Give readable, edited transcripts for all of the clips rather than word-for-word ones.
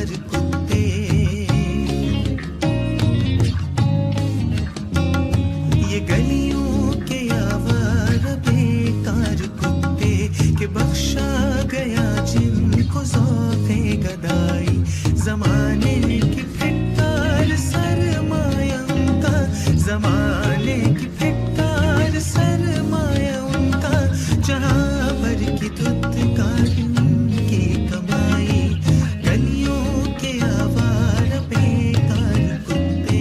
पर कुत्ते, ये गलियों के आवारा बेकार कुत्ते के बख्शा गया जिनको ज़ौक़े गदाई। ज़माने की फिटकार सरमाया उनका, ज़माने की फिटकार सरमाया उनका, जहाँ भर की धुतकारी उनकी कमाई। गलियों के आवारा बेकार कुत्ते।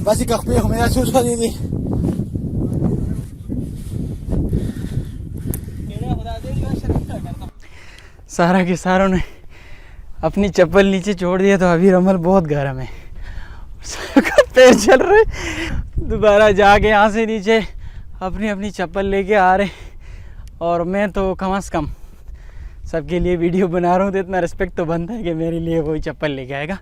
Básicamente me da susto दीदी। सारा के सारों ने अपनी चप्पल नीचे छोड़ दिया तो अभी रमल बहुत गर्म है, सबका पैर चल रहे। दोबारा जाके यहाँ से नीचे अपनी अपनी चप्पल लेके आ रहे, और मैं तो कम से कम सबके लिए वीडियो बना रहा हूँ तो इतना रिस्पेक्ट तो बनता है कि मेरे लिए कोई चप्पल लेके आएगा।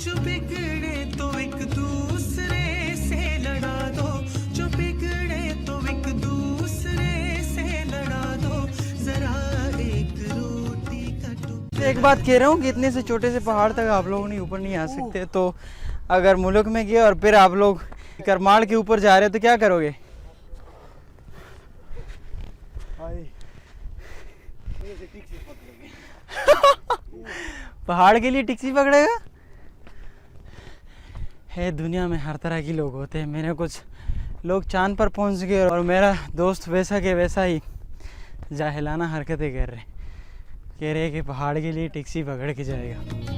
जो बिगड़े तो एक दूसरे से लड़ा दो, जो बिगड़े तो एक दूसरे से लड़ा दो, जरा एक रोटी का टुकड़ा। एक बात कह रहा हूँ कि इतने से छोटे से पहाड़ तक आप लोग नहीं ऊपर नहीं आ सकते, तो अगर मुल्क में गए और फिर आप लोग करमाड़ के ऊपर जा रहे हो तो क्या करोगे? पहाड़ के लिए टैक्सी पकड़ेगा? है दुनिया में हर तरह के लोग होते हैं। मेरे कुछ लोग चांद पर पहुंच गए और मेरा दोस्त वैसा के वैसा ही जाहिलाना हरकतें कर रहे, कह रहे कि पहाड़ के लिए टैक्सी पकड़ के जाएगा।